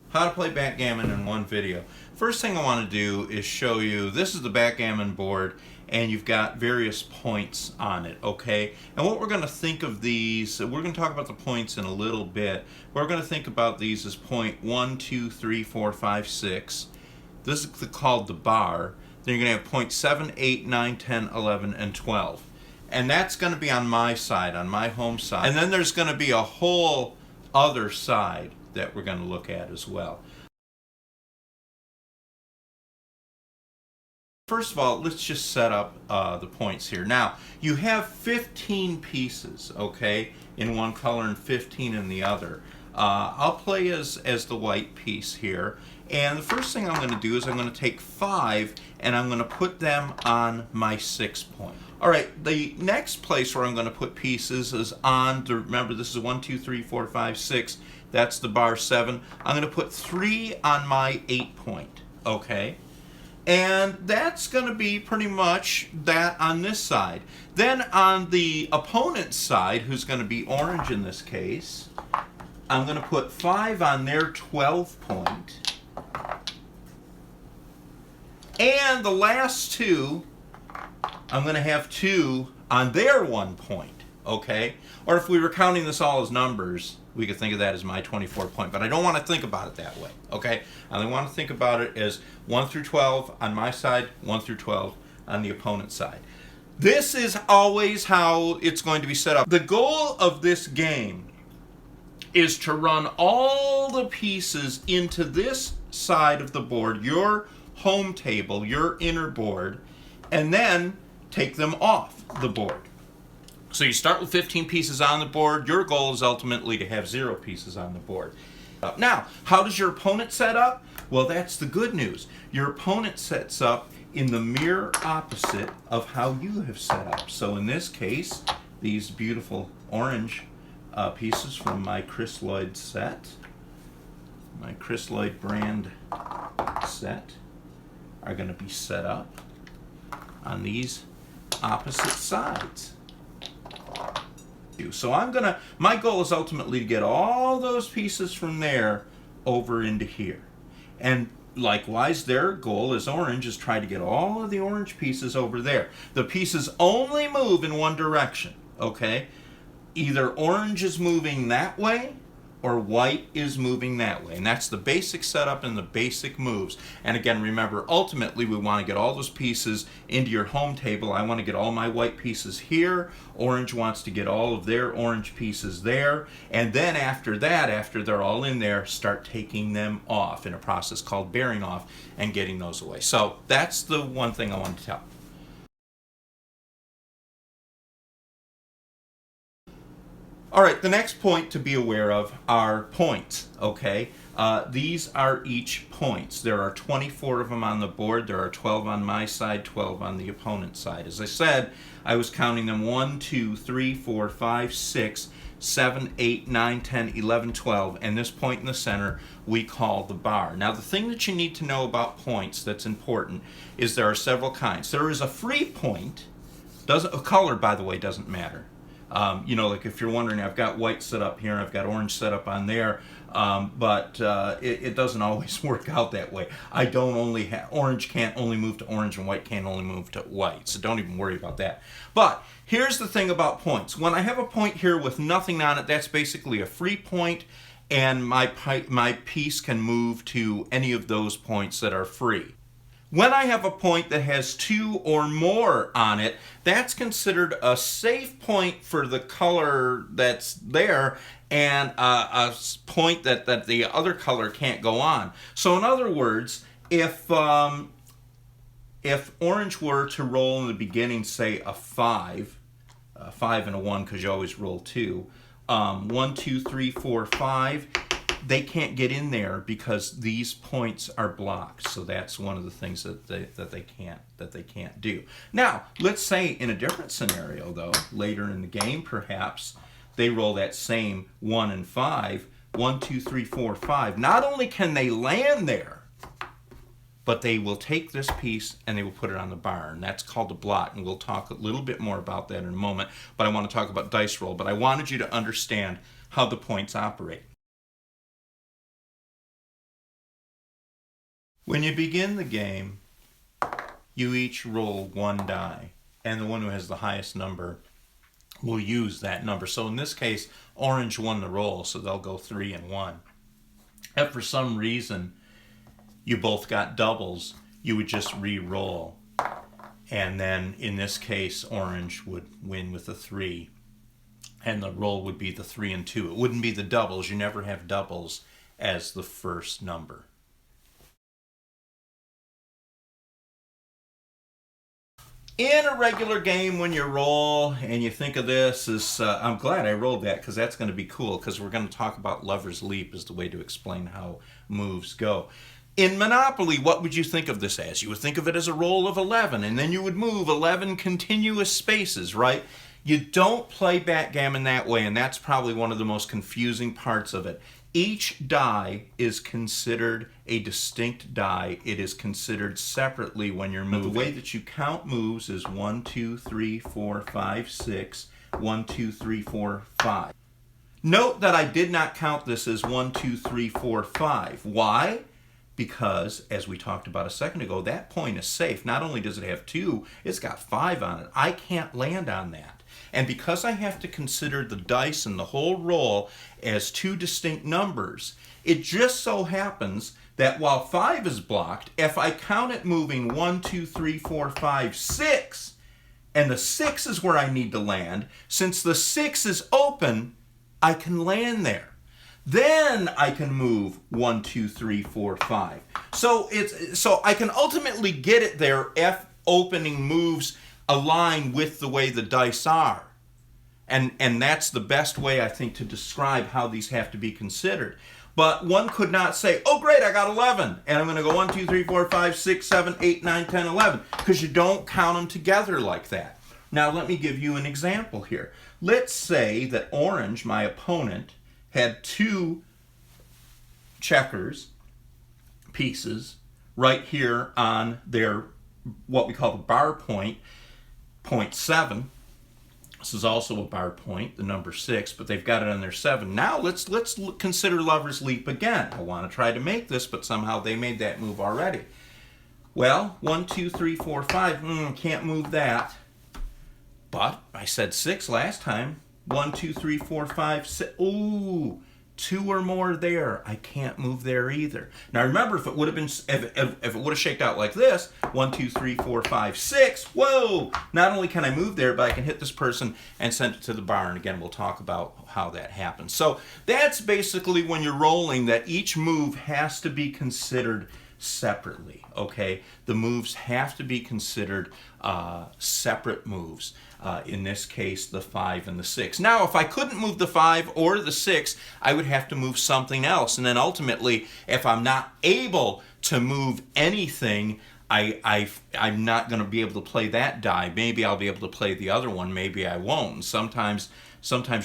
How to play backgammon in one video. First thing I want to do is show you, this is the backgammon board and you've got various points on it, okay? And what we're going to think of these, we're going to talk about the points in a little bit. We're going to think about these as point 1, 2, 3, 4, 5, 6. This is called the bar. Then you're going to have point 7, 8, 9, 10, 11, and 12. And that's going to be on my side, on my home side. And then there's going to be a whole other side that we're going to look at as well. First of all, let's just set up the points here. Now, you have 15 pieces, okay, in one color and 15 in the other. I'll play as the white piece here. And the first thing I'm going to do is I'm going to take 5 and I'm going to put them on my 6 point. All right, the next place where I'm going to put pieces is on, remember this is 1, 2, 3, 4, 5, 6. That's the bar 7. I'm going to put 3 on my 8 point, okay? And that's going to be pretty much that on this side. Then on the opponent's side, who's going to be orange in this case, I'm going to put 5 on their 12 point. And the last two, I'm going to have 2 on their 1 point, okay? Or if we were counting this all as numbers, we could think of that as my 24 point, but I don't want to think about it that way, okay? I only want to think about it as 1 through 12 on my side, 1 through 12 on the opponent's side. This is always how it's going to be set up. The goal of this game is to run all the pieces into this side of the board, your home table, your inner board, and then take them off the board. So you start with 15 pieces on the board. Your goal is ultimately to have 0 pieces on the board. Now, how does your opponent set up? Well, that's the good news. Your opponent sets up in the mirror opposite of how you have set up. So in this case, these beautiful orange pieces from my Crisloid set, my Crisloid brand set, are going to be set up on these opposite sides. So my goal is ultimately to get all those pieces from there over into here. And likewise, their goal as orange is try to get all of the orange pieces over there. The pieces only move in one direction, okay? Either orange is moving that way or white is moving that way. And that's the basic setup and the basic moves. And again, remember, ultimately we want to get all those pieces into your home table. I want to get all my white pieces here. Orange wants to get all of their orange pieces there. And then after that, after they're all in there, start taking them off in a process called bearing off and getting those away. So that's the one thing I want to tell. All right, the next point to be aware of are points, okay? These are each points. There are 24 of them on the board. There are 12 on my side, 12 on the opponent's side. As I said, I was counting them 1, 2, 3, 4, 5, 6, 7, 8, 9, 10, 11, 12, and this point in the center we call the bar. Now, the thing that you need to know about points that's important is there are several kinds. There is a free point. Color, by the way, doesn't matter. You know, like if you're wondering, I've got white set up here, I've got orange set up on there, but it doesn't always work out that way. Orange can't only move to orange and white can't only move to white, so don't even worry about that. But here's the thing about points. When I have a point here with nothing on it, that's basically a free point, and my piece can move to any of those points that are free. When I have a point that has 2 or more on it, that's considered a safe point for the color that's there and a point that the other color can't go on. So in other words, if orange were to roll in the beginning, say a 5 and a 1 because you always roll 2, 1, 2, 3, 4, 5, they can't get in there because these points are blocked. So that's one of the things that they can't do. Now, let's say in a different scenario though, later in the game perhaps, they roll that same 1 and 5, 1, 2, 3, 4, 5. Not only can they land there, but they will take this piece and they will put it on the bar, and that's called a blot, and we'll talk a little bit more about that in a moment, but I want to talk about dice roll. But I wanted you to understand how the points operate. When you begin the game, you each roll one die, and the one who has the highest number will use that number. So in this case, orange won the roll, so they'll go 3 and 1. If for some reason you both got doubles, you would just re-roll. And then in this case, orange would win with a 3. And the roll would be the 3 and 2. It wouldn't be the doubles. You never have doubles as the first number. In a regular game, when you roll and you think of this as, I'm glad I rolled that because that's going to be cool, because we're going to talk about Lover's Leap as the way to explain how moves go. In Monopoly, what would you think of this as? You would think of it as a roll of 11, and then you would move 11 continuous spaces, right? You don't play backgammon that way, and that's probably one of the most confusing parts of it. Each die is considered a distinct die. It is considered separately when you're moving. The way that you count moves is 1, 2, 3, 4, 5, 6, 1, 2, 3, 4, 5. Note that I did not count this as 1, 2, 3, 4, 5. Why? Because, as we talked about a second ago, that point is safe. Not only does it have 2, it's got 5 on it. I can't land on that. And because I have to consider the dice and the whole roll as 2 distinct numbers, it just so happens that while 5 is blocked, if I count it moving 1, 2, 3, 4, 5, 6, and the 6 is where I need to land, since the 6 is open, I can land there. Then I can move 1, 2, 3, 4, 5. So I can ultimately get it there if opening moves align with the way the dice are. And that's the best way, I think, to describe how these have to be considered. But one could not say, oh great, I got 11, and I'm going to go 1, 2, 3, 4, 5, 6, 7, 8, 9, 10, 11, because you don't count them together like that. Now let me give you an example here. Let's say that orange, my opponent, had 2 checkers pieces right here on their, what we call the bar point, point 7. This is also a bar point, the number 6, but they've got it on their 7. Now let's consider Lover's Leap again. I want to try to make this, but somehow they made that move already. Well, 1, 2, 3, 4, 5, can't move that. But I said 6 last time. 1, 2, 3, 4, 5, 6. Ooh, 2 or more there. I can't move there either. Now remember, if it would have been, if it would have shaked out like this, 1, 2, 3, 4, 5, 6. Whoa! Not only can I move there, but I can hit this person and send it to the bar. And again, we'll talk about how that happens. So that's basically when you're rolling, that each move has to be considered separately. Okay, the moves have to be considered separate moves. In this case, the 5 and the 6. Now, if I couldn't move the 5 or the 6, I would have to move something else. And then ultimately, if I'm not able to move anything, I'm not going to be able to play that die. Maybe I'll be able to play the other one. Maybe I won't. Sometimes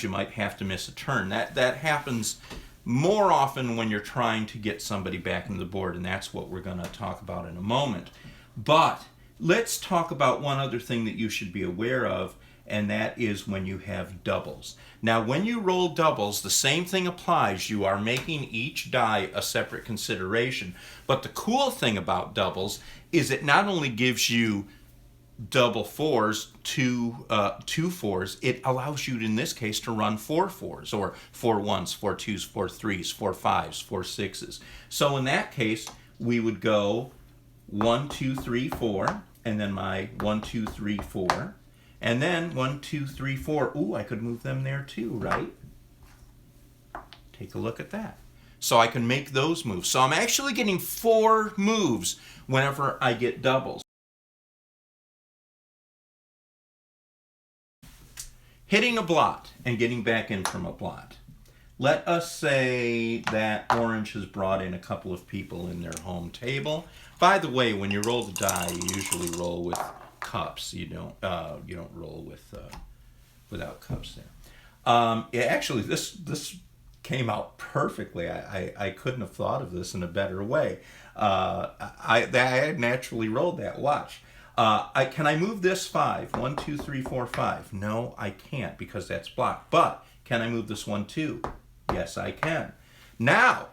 you might have to miss a turn. That happens more often when you're trying to get somebody back into the board, and that's what we're going to talk about in a moment. But let's talk about one other thing that you should be aware of, and that is when you have doubles. Now, when you roll doubles, the same thing applies. You are making each die a separate consideration. But the cool thing about doubles is it not only gives you double 4s, two 4s, it allows you, in this case, to run 4 4s, or 4 1s, 4 2s, 4 3s, 4 5s, 4 6s. So in that case, we would go 1, 2, 3, 4, and then my 1, 2, 3, 4, and then 1, 2, 3, 4. Ooh, I could move them there too, right? Take a look at that. So I can make those moves. So I'm actually getting 4 moves whenever I get doubles. Hitting a blot and getting back in from a blot. Let us say that orange has brought in a couple of people in their home table. By the way, when you roll the die, you usually roll with cups. You don't roll with without cups there. Actually, this came out perfectly. I couldn't have thought of this in a better way. I naturally rolled that. Watch. Can I move this 5? 1, 2, 3, 4, 5. No, I can't because that's blocked. But can I move this 1, 2? Yes, I can. Now,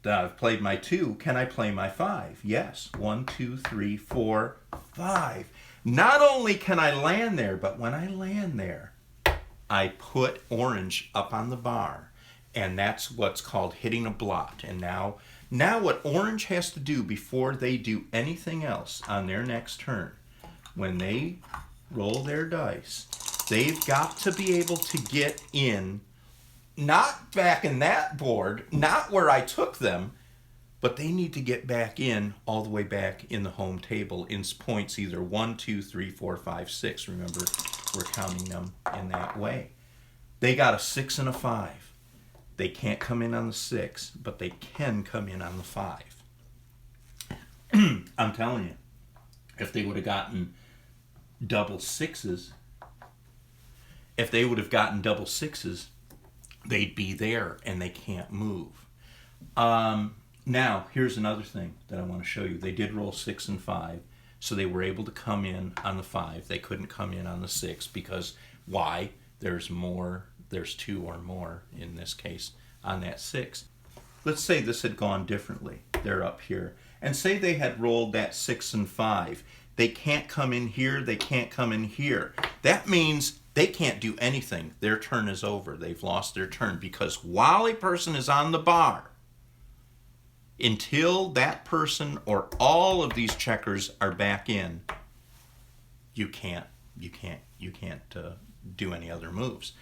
I've played my 2. Can I play my 5? Yes. 1, 2, 3, 4, 5. Not only can I land there, but when I land there, I put orange up on the bar. And that's what's called hitting a blot. And now what orange has to do before they do anything else on their next turn, when they roll their dice, they've got to be able to get in, not back in that board, not where I took them, but they need to get back in, all the way back in the home table in points either 1, 2, 3, 4, 5, 6. Remember, we're counting them in that way. They got a 6 and a 5. They can't come in on the 6, but they can come in on the 5. I'm telling you, if they would have gotten double 6s, they'd be there and they can't move. Now, here's another thing that I want to show you. They did roll 6 and 5, so they were able to come in on the 5. They couldn't come in on the 6 because why? There's 2 or more in this case on that 6. Let's say this had gone differently. They're up here. And say they had rolled that 6 and 5. They can't come in here. They can't come in here. That means they can't do anything. Their turn is over. They've lost their turn, because while a person is on the bar, until that person or all of these checkers are back in, you can't do any other moves.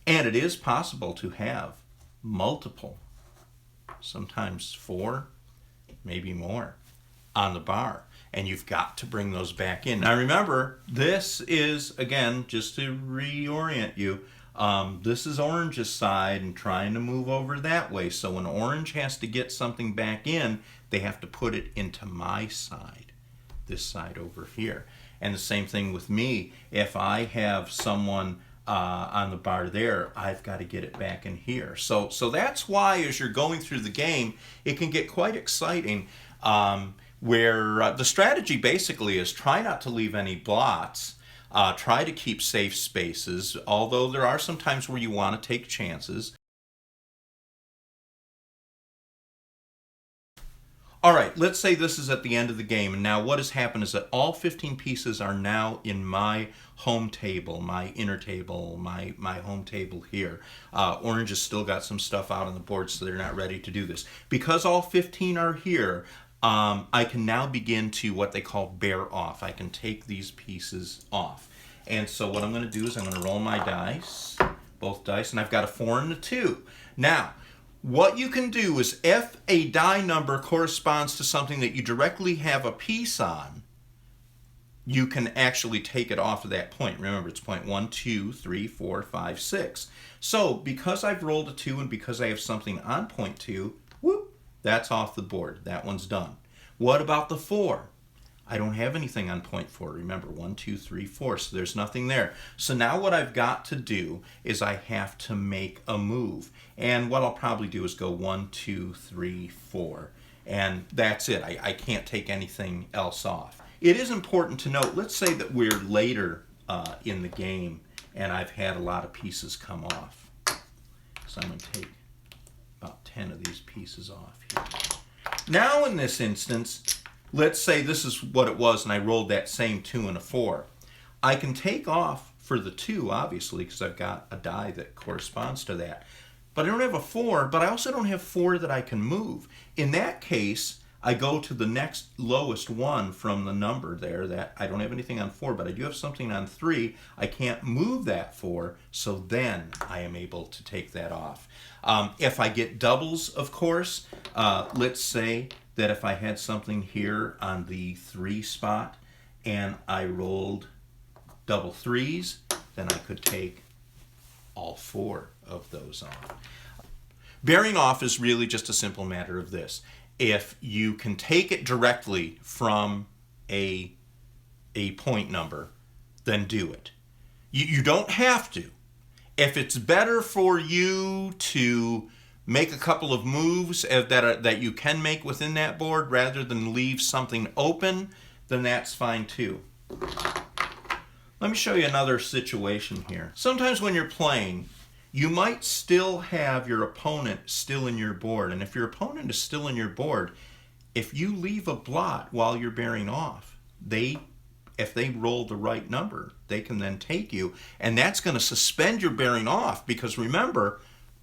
And it is possible to have multiple, sometimes 4, maybe more, on the bar. And you've got to bring those back in. Now remember, this is, again, just to reorient you, this is orange's side and trying to move over that way. So when orange has to get something back in, they have to put it into my side, this side over here. And the same thing with me. If I have someone on the bar there, I've got to get it back in here. So that's why, as you're going through the game, it can get quite exciting, where the strategy basically is try not to leave any blots, try to keep safe spaces, although there are some times where you want to take chances. All right, let's say this is at the end of the game, and now what has happened is that all 15 pieces are now in my home table, my inner table, my home table here. Orange has still got some stuff out on the board, so they're not ready to do this. Because all 15 are here, I can now begin to what they call bear off. I can take these pieces off. And so what I'm going to do is I'm going to roll my dice, both dice, and I've got a 4 and a 2. Now, what you can do is if a die number corresponds to something that you directly have a piece on, you can actually take it off of that point. Remember, it's point 1, 2, 3, 4, 5, 6. So because I've rolled a 2 and because I have something on point 2, whoop, that's off the board. That one's done. What about the 4? I don't have anything on point 4. Remember, 1, 2, 3, 4, so there's nothing there. So now what I've got to do is I have to make a move. And what I'll probably do is go 1, 2, 3, 4. And that's it. I can't take anything else off. It is important to note, let's say that we're later in the game and I've had a lot of pieces come off. So I'm going to take about 10 of these pieces off here. Now in this instance, let's say this is what it was and I rolled that same 2 and a 4. I can take off for the 2, obviously, because I've got a die that corresponds to that. But I don't have a 4, but I also don't have 4 that I can move. In that case, I go to the next lowest one from the number there. That I don't have anything on 4, but I do have something on 3. I can't move that 4, so then I am able to take that off. If I get doubles, of course, let's say that if I had something here on the 3 spot and I rolled double 3s, then I could take all 4 of those off. Bearing off is really just a simple matter of this. If you can take it directly from a point number, then do it. You don't have to. If it's better for you to make a couple of moves that you can make within that board rather than leave something open, then that's fine too. Let me show you another situation here. Sometimes when you're playing, you might still have your opponent still in your board. And if your opponent is still in your board, if you leave a blot while you're bearing off, if they roll the right number, they can then take you. And that's going to suspend your bearing off, because remember,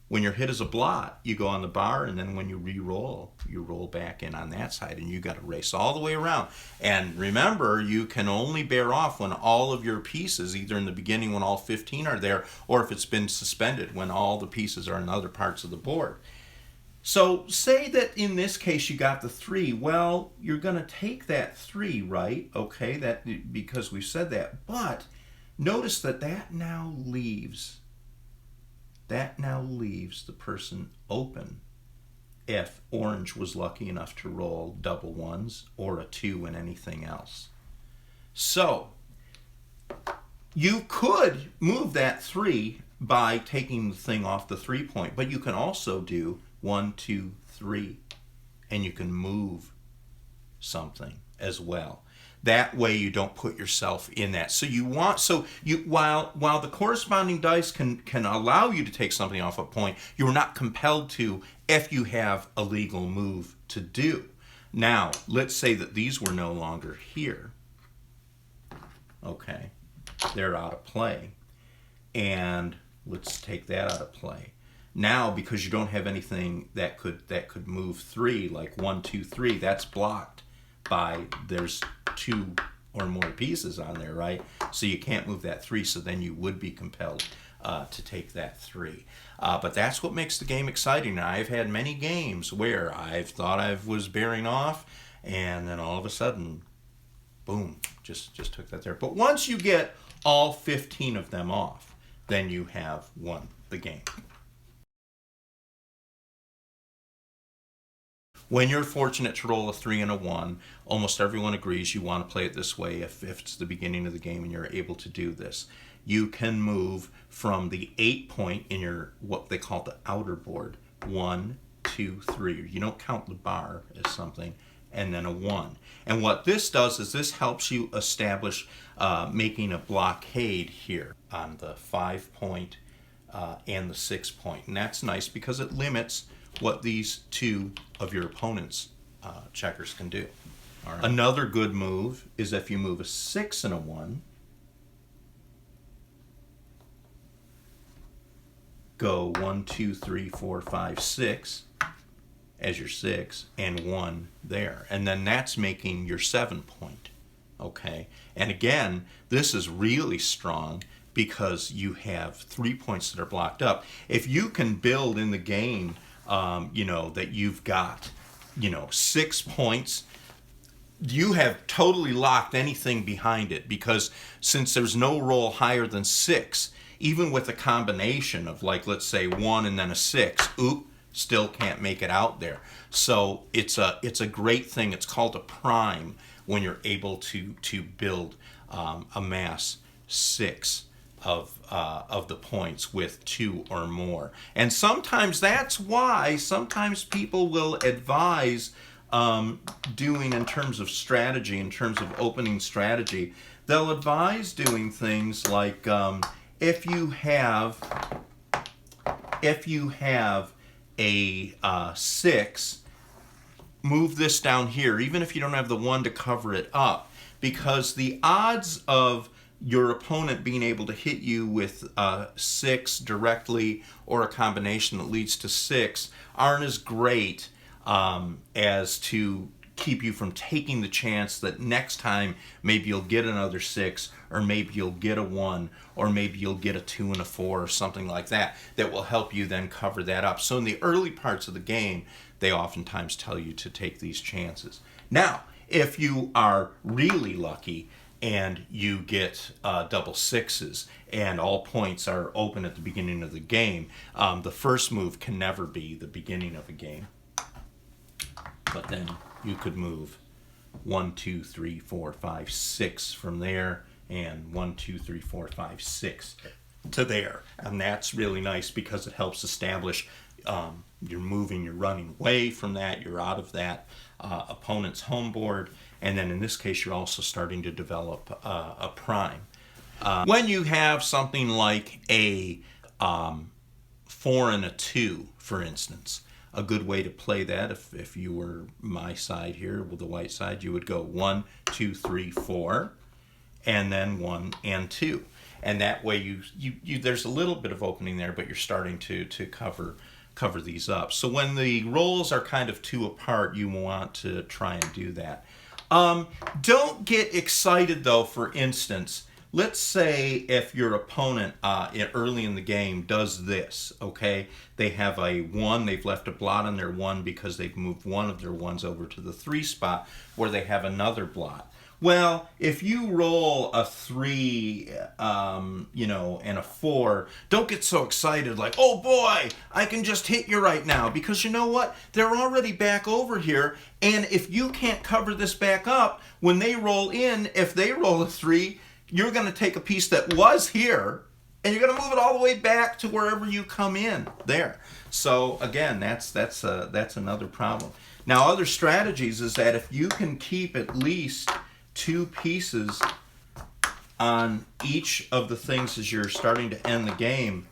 when you're hit as a blot, you go on the bar, and then when you re-roll, you roll back in on that side, and you got to race all the way around. And remember, you can only bear off when all of your pieces, either in the beginning when all 15 are there, or if it's been suspended when all the pieces are in other parts of the board. So say that in this case you got the 3. Well, you're going to take that 3, right? Okay, that because we said that. But notice that now leaves the person open if orange was lucky enough to roll double ones or a 2 and anything else. So you could move that 3 by taking the thing off the 3 point, but you can also do 1, 2, 3, and you can move something as well. That way you don't put yourself in that. While the corresponding dice can allow you to take something off a point, you're not compelled to if you have a legal move to do. Now, let's say that these were no longer here. Okay, they're out of play. And let's take that out of play. Now, because you don't have anything that could move 3, like 1, 2, 3, that's blocked by there's 2 or more pieces on there, right? So you can't move that 3, so then you would be compelled to take that 3. But that's what makes the game exciting. Now, I've had many games where I've thought I was bearing off, and then all of a sudden, boom, just took that there. But once you get all 15 of them off, then you have won the game. When you're fortunate to roll a 3 and a 1, almost everyone agrees you want to play it this way if it's the beginning of the game and you're able to do this. You can move from the 8 point in your, what they call the outer board, 1, 2, 3. You don't count the bar as something, and then a 1. And what this does is this helps you establish making a blockade here on the 5 point and the 6 point. And that's nice because it limits what these 2 of your opponent's checkers can do. All right. Another good move is if you move a 6 and a 1, go 1, 2, 3, 4, 5, 6 as your 6, and 1 there. And then that's making your 7 point. Okay? And again, this is really strong because you have 3 points that are blocked up. If you can build in the game that you've got, 6 points, you have totally locked anything behind it, because since there's no roll higher than 6, even with a combination of, like, let's say 1 and then a 6, still can't make it out there. So it's a great thing. It's called a prime when you're able to build amass 6 of the points with 2 or more. And sometimes that's why sometimes people will advise doing, in terms of strategy, in terms of opening strategy, they'll advise doing things like if you have a 6, move this down here, even if you don't have the 1 to cover it up, because the odds of your opponent being able to hit you with 6 directly, or a combination that leads to 6, aren't as great as to keep you from taking the chance that next time maybe you'll get another 6, or maybe you'll get a 1, or maybe you'll get a 2 and a 4 or something like that will help you then cover that up. So in the early parts of the game, they oftentimes tell you to take these chances. Now, if you are really lucky and you get double 6s and all points are open at the beginning of the game, the first move can never be the beginning of a game. But then you could move 1, 2, 3, 4, 5, 6 from there, and 1, 2, 3, 4, 5, 6 to there. And that's really nice because it helps establish you're moving, you're running away from that, you're out of that opponent's home board. And then in this case, you're also starting to develop a prime. When you have something like a 4 and a 2, for instance. A good way to play that, if you were my side here with the white side, you would go 1, 2, 3, 4, and then 1 and 2. And that way you there's a little bit of opening there, but you're starting to cover these up. So when the rolls are kind of 2 apart, you want to try and do that. Don't get excited though. For instance, let's say if your opponent early in the game does this, okay? They have a 1, they've left a blot on their 1 because they've moved one of their 1s over to the 3 spot where they have another blot. Well, if you roll a 3, and a 4, don't get so excited like, oh boy, I can just hit you right now. Because you know what? They're already back over here. And if you can't cover this back up, when they roll in, if they roll a 3, you're going to take a piece that was here, and you're going to move it all the way back to wherever you come in there. So again, that's another problem. Now, other strategies is that if you can keep at least 2 pieces on each of the things as you're starting to end the game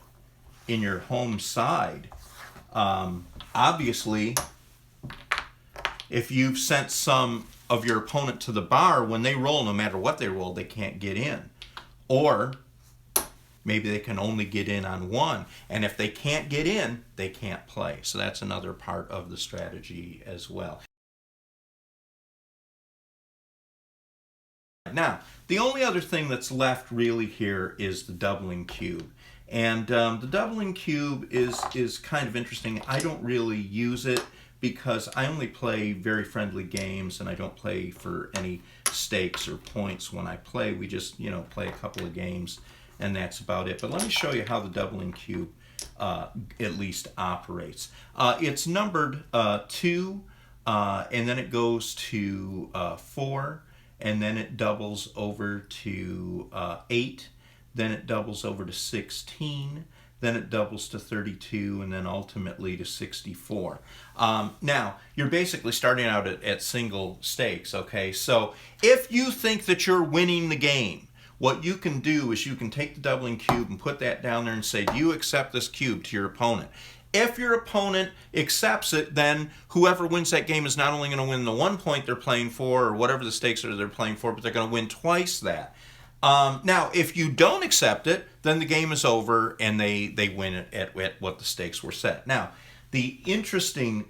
in your home side, obviously, if you've sent some of your opponent to the bar, when they roll, no matter what they roll, they can't get in. Or maybe they can only get in on 1. And if they can't get in, they can't play. So that's another part of the strategy as well. Now, the only other thing that's left really here is the doubling cube. And the doubling cube is kind of interesting. I don't really use it because I only play very friendly games, and I don't play for any stakes or points when I play. We just, play a couple of games, and that's about it. But let me show you how the doubling cube at least operates. It's numbered 2, and then it goes to 4, and then it doubles over to 8, then it doubles over to 16, then it doubles to 32, and then ultimately to 64. Now, you're basically starting out at single stakes, okay? So if you think that you're winning the game, what you can do is you can take the doubling cube and put that down there and say, do you accept this cube to your opponent? If your opponent accepts it, then whoever wins that game is not only going to win the 1 point they're playing for, or whatever the stakes are they're playing for, but they're going to win twice that. Now, if you don't accept it, then the game is over and they win it at what the stakes were set. Now, the interesting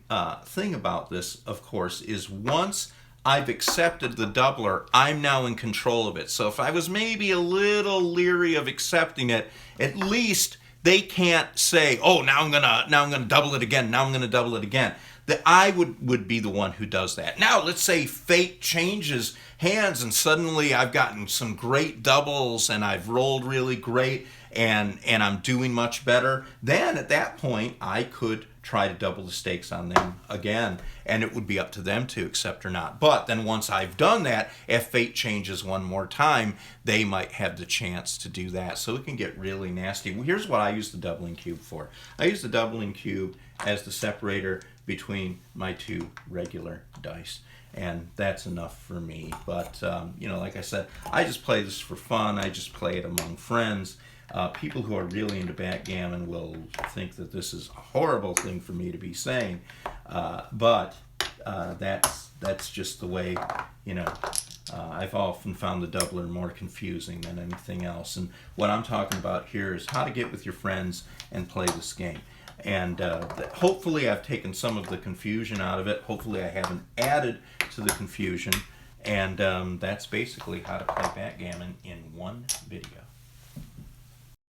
thing about this, of course, is once I've accepted the doubler, I'm now in control of it. So if I was maybe a little leery of accepting it, at least they can't say, "Oh, now I'm gonna double it again. Now I'm gonna double it again." That I would be the one who does that. Now, let's say fate changes hands and suddenly I've gotten some great doubles and I've rolled really great and I'm doing much better. Then at that point, I could try to double the stakes on them again, and it would be up to them to accept or not. But then once I've done that, if fate changes one more time, they might have the chance to do that. So it can get really nasty. Well, here's what I use the doubling cube for. I use the doubling cube as the separator between my 2 regular dice, and that's enough for me. But like I said, I just play this for fun. I just play it among friends. People who are really into backgammon will think that this is a horrible thing for me to be saying, but that's just the way, I've often found the doubler more confusing than anything else. And what I'm talking about here is how to get with your friends and play this game. And hopefully I've taken some of the confusion out of it. Hopefully I haven't added to the confusion. And that's basically how to play backgammon in one video.